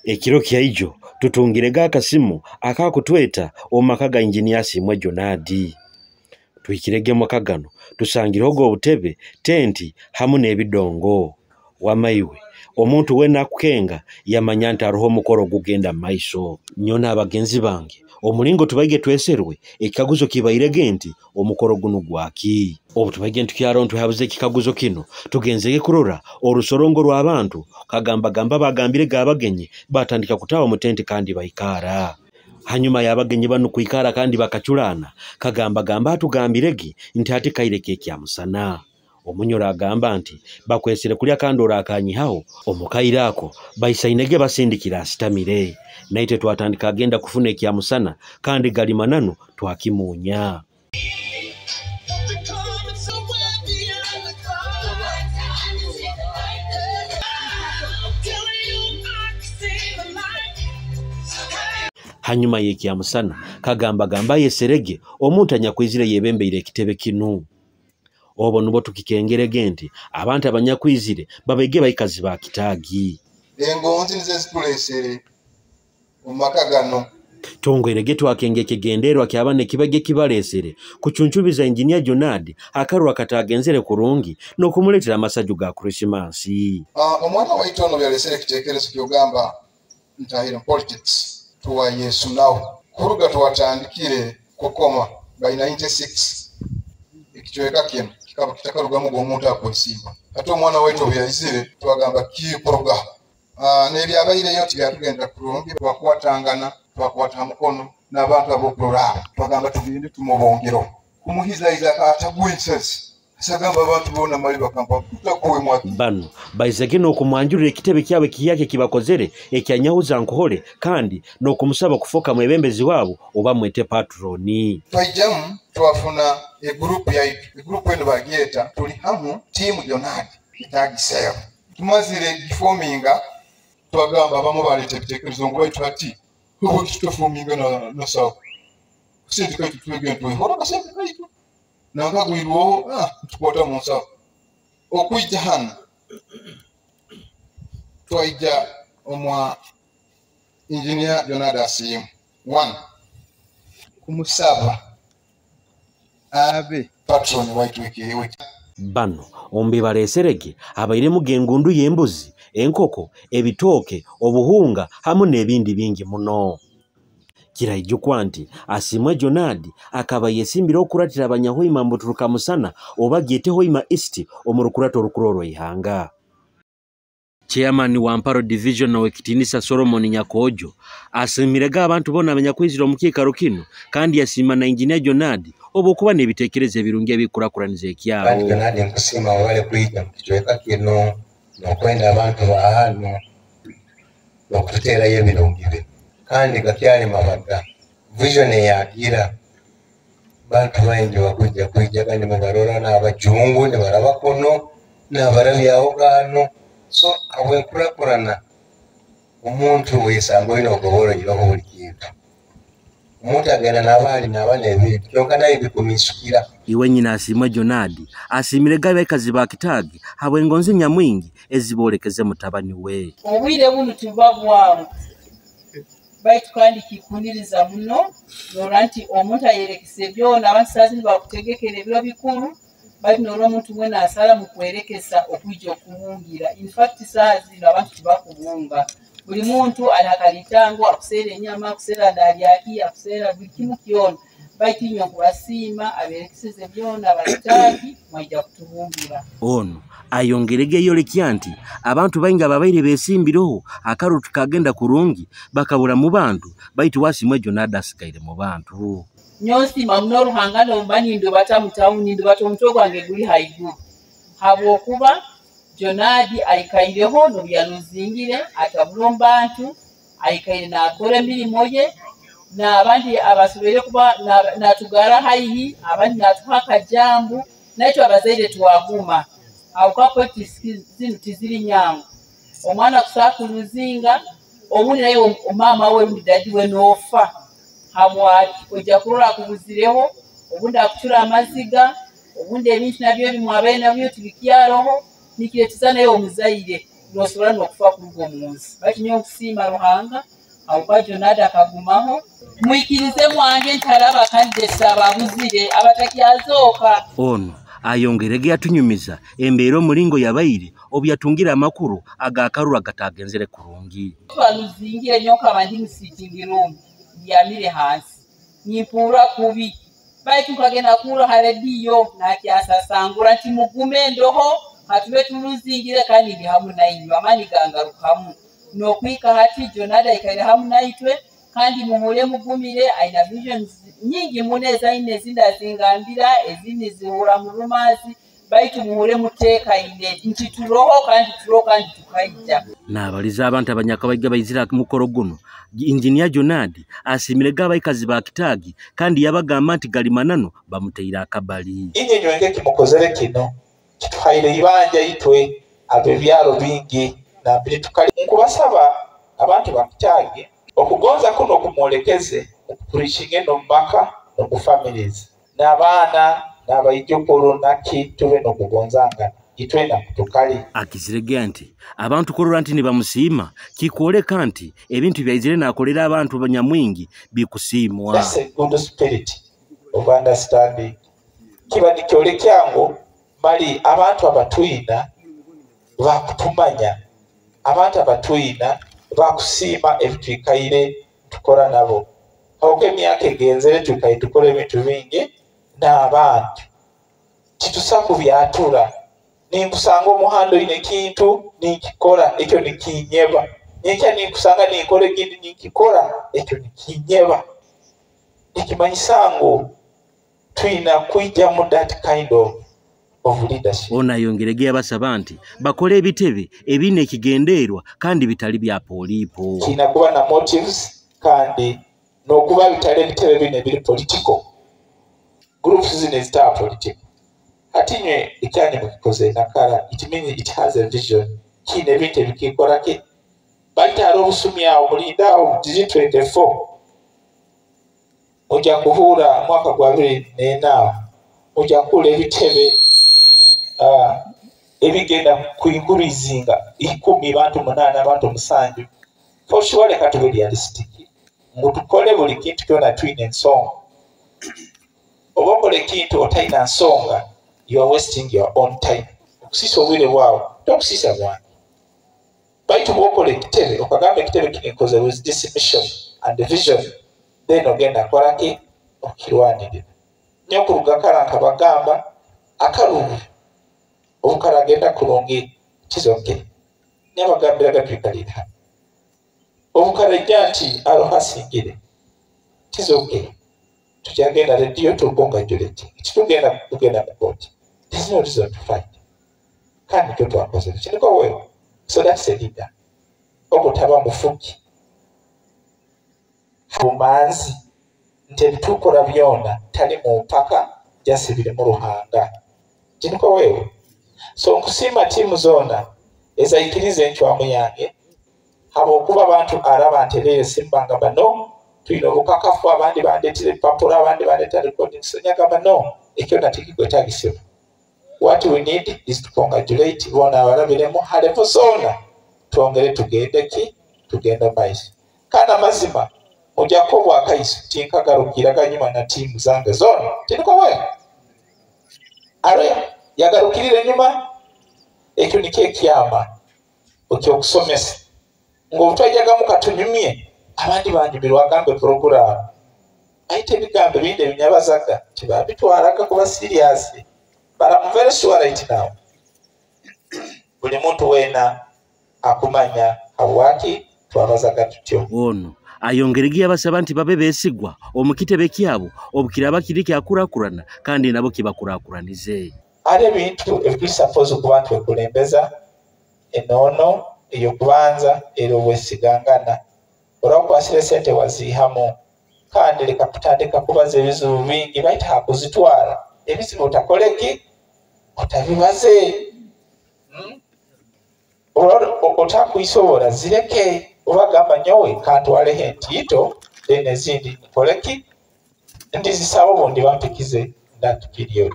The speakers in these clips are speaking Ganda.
ekiro kyaijo tutungirega akasimu akakutweta omumaka ga Engineer Asiimwe Jonadi. Twikirege mumaka gano tusangireho obutebe, tenti hamu n'ebidongo. Wamaiwe omuntu we nakukenga yamanya nti aroho omukoro gugenda maiso. Nnyo n'abagenzi bange omulingo tubaige tweserwe ekikaguzo kibairege nti omukoro guno gwaki. Obu tubaige ntukyaro ntwehabuze ekikaguzo kino tugenzege kurora olusorongo lw'abantu kagamba bagambire gabagenyi batandika kutawa mu tenti kandi baikara. Hanyuma y'abagenyi bano kuikara kandi bakachulana kagamba atugambirege nti ati kaireke kya musana. Omunyora agamba nti bakwesere kulya kandora akanyihawo omukaire ako bayisainege basindikira asitamire. Naite twatandika agenda kufuna ekya musana kandi gali mananu twakimunya. Hanyuma y'ekya musana kagamba yeserege omuntu anyakwizire yebembeire ekitebe kinu. Obo nubo tukikengerege nti abantu abanyakwizire babege bayikazi ba kitaagi. Engonzi nize zitulesere omumaka gano. Tongwerege twakenge kigenderwa kyabane kibage kibalesere kuchunchubiza Engineer Jonadi akarwa katagenzere kurungi n'okumuletera amasaju ga Christmas. Omwana waitono byalesere kitekerezo kyogamba ntahira politics tuwa Yesu nawo kuruga tuwatandikire kukoma by 96 ikichweka kino kikaba kitakarugamu gwomuntu akwesimba ate omwana waito byayizire twagamba kikuruga nebyabaire yoti byatugenda kurungi twakwatangana twakwata mukono n'abantu abokurora twagamba tugende tumubongero kumuhizayiza atagwensesi sagamba abantu bona mali bakampa tutakowe mwaki bano bayizege n'okumwanjurira ekitebe kyawe kiyake kibakozere ekyanyahuza nkohole kandi n'okumusaba kufoka mu ebembezi wabo oba mwete patroni. Twajamu twafuna egroup yaitu egroup eno bagieta tuli hamu timu Jonadi itagiseyo tumazire gifominga twagamba abamu baleta ebitekerezo ngo baitu ati hubo kitofominga na sawa sente kaitu twegento hora basente kaitu nangagwirwo tukwata mu nsawo okwijja hano twaija omwa Engineer Jonadi Asiimwe 1 kumusaba abe patron waitu wekiwe bano ombi baleserege abaire mugengundu y'embuzi enkoko ebitooke obuhunga hamu n'ebindi bingi muno. Kiraijo nti Asiimwe Jonadi akaba yesimbira okuratira abanyahoima mbuturuka musana oba gyete Hoima East omurukurata olukuro ihanga. Chairman wa Amparo Division Wekitinisa Solomon Nyakojo asimirega abantu bona abanyakwizira omukikaro kino kandi yasiima na Engineer Jonadi obokuba n'ebitekerezo ebirungi ebikurakuraniza ekyawo. Kandi Jonadi nkusima wale kuija mukicweka kino nokwenda abantu bahano nokutera y'ebirungi bino kandi gakyali mabaga vision yagira bantu baingi bakujja kuija kandi mubarora n'abajungu ne baraba kono n'abarabyaho gano so awekurakurana omuntu wesanga ino ogoboro yiroho buli kintu omuntu agenda n'abaali n'abana ebintu kyonka naye bikumisukira. Iwe nyina Asiimwe Jonadi asiimirega abakazi ba kitaagi habwe engonzi nyamwingi ezibolekeze mutabani we. Obwire buno tubabwamu baitu kandi kikuniriza muno noranti omuntu ayerekese byona abantu sazi bakutegekere byo bikuru baitu noro omuntu mwena asala mu kwerekesa okwijja okubungira. In fact sazi abantu bakubunga buli muntu alakalitango akusera enyama akusera dalyaki akusera bikimu kyona baitu nyo kubasiima aberekeseze byona abataaki mwajja kutubungira. Ono ayongerege yolekya nti abantu bainga babaire besimbireho akarutu kagenda kurungi bakabura mu bantu baitu Asiimwe Jonadi asikaire mu bantu. Nyosi mamnoro hangano mbani ndo batamu tauni ndo batomto gwange guli haiguru habwokuba Jonadi alikaireho no byanuzingire atabulomba bantu alikaire na akore milimo ye na abandi abasubire kuba na tugara haihi abandi natuhaka jambu naitwa abazaire tuwaguma awukapo zinu tiziri nyangu omwana kusakuluzinga obundi naye omama we mudadi we nofa hamwati ojja kurora kubuzireho obundi akuchura amaziga obundi ebintu nabyo bimwabaye nabyo tibikyaroho nikiretisa naye omuzaire nosobola n'okufa ku gwo munsi bakinya okusiima Ruhanga awo kwa Jonadi akagumaho mwikirize mwange nti alaba kadde saababuzire abatakyazooka. Ono ayongerege yatunyumiza embeera omulingo yabaire obyatungira amakuru agakarura gatagenzere kurungi. Twaluzingire nyoka abandi mu sitting room yamire hansi nyimpura kubi baitu kagenda kuro harediyo nakyasasangura nti mugume ndoho hatube tuluzingire kandi ndi hamu nayinywa amani gangarukamu nokwika hati Jonadi ikaire hamu naitwe kandi muhule mugumire aina visions nyingi muneza ine zinda zingambira ezini zihura mu rumazi baitu muhule muteeka ine nti turoho kandi tukaija. N'abaliza abantu abanyakabayiga bayizira mukoro guno Engineer Jonadi asimire gabayikazi ba Kitagi kandi yabagamba nti galimanano bamuteira akabali. Inye nywenge kimukozere kino kituhaire ibanja itwe abebyaro bingi na bili tukali nkubasaba abantu ba Kitagi okugonza kuno kumwolekeze okupurishinge no mbaka no kufamilies n'abaana n'abayijukuru nakitube no kugonzanga itwena kutukali. Akiziregea nti abantu korora nti nibamusiima kikoleka nti ebintu byayizire nakolera abantu banyamwingi bikusiimwa. That's a good spirit of understanding. Kiba nikyole kyangu mali abantu abatwina bakutumanya abantu abatwina bakusiima ebitwikaire tukora nabo aho emyaka egenzere tukaye tukora ebintu bingi n'abantu kitusaku byatura ninkusanga omuhando ine kintu ninkikora ekyo nikinyeba nikya ninkusanga ninkore gindi ninkikora ekyo nikinyeba ikimanyisango twina kuija mu that kind of leadership. Ona yongeregea basaba nti bakole ebitebe ebine ekigenderwa kandi bitali bya polipo kina kuba na motives kandi nokuba bitali ebitebe bine biri political groups zine zita political atinye ikyani mukikoze nakala it means it has a vision kine ebintu ebikikora ki batalo obusumya omulinda 24 ojja kuhura mwaka gwa 2004 ojja kula ebitebe ebigenda kuinkurizinga 10 bantu 8 abantu 7 for sure leka tube realistic mutukole buli kintu kyona twine ensonga obokole kintu otaina nsonga you are wasting your own time okusisa obwire bwawe tokusisa bwange baitu bokole kitebe okagamba kitebe kinikoze with this mission and the vision then ogenda koraki okirwanirira nyokuruga karanka bagamba akarubu obukaragenda kulongi kizonge nyabagambira gatwikalira obukarajja nti arohasingire kizonge tukyagenda radio tubonga juleti kitugenda kugenda mukoti there's no reason to fight kandi kyo twakoze kiniko wewe so that's a leader okutaba mufuki bumanzi nti bitukora byona tali mu mpaka jasibire mu Ruhanga kiniko wewe so nkusima timu zona ezayikirize enchwamu yange habo kuba abantu araba nterere simbanga bano twino bukakafu abandi bandetire papura abandi bandetire recording sonyaga bano ekyo natiki kwetagisema. What we need is to congratulate bona abalabiremo halepo zona tuongere tugenda maisi kana mazima mujako bwa kaisu tinkagarukira ganyuma na timu zange zona tiniko wewe are yagarukirire nyuma ekyo nike kyama okyokusomesa ngo twajaga mukatunyumye abandi banjibirwa agambe program aite bigambe binde binyabazaga kibabitwaraga kuba serious but I'm very sure right now buli muntu wena akumanya awaki twabazaga tutyo. Ono ayongeregia basaba nti babe besigwa omukitebe kyabo obukiraba kiriki akurakurana kandi nabo kibakurakuranize ale bintu ebisuppose kuba twekulembeza enono eyo kubanza ero bwesigangana orakwasire sente wazihamu kandi leka kutandika kubaza ebizibu bingi baita hakuzitwala ebizibu utakoleki utabibaze otakuisobora zireke obagamba nyowe kantwaleho entiito then ezindi nikoleki ndizisaba obundi bampikize that period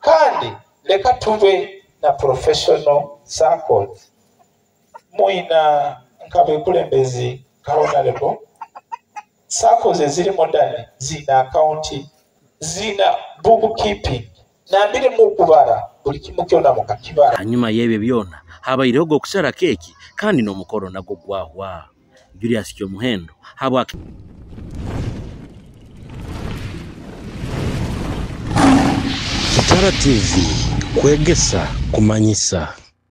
kandi leka tube na professional circles muina nkabekulembezi honorable sakoze ziri modern zina account zina bookkeeping nambire mu kubara buli kimu kyona mu kakibara. Hanyuma y'ebyo byona habayireho go kusera keki kandi n'omukoro nagwo gwahwa. Julius Kyomuhendo habwa Kitara TV kwegesa kumanyisa.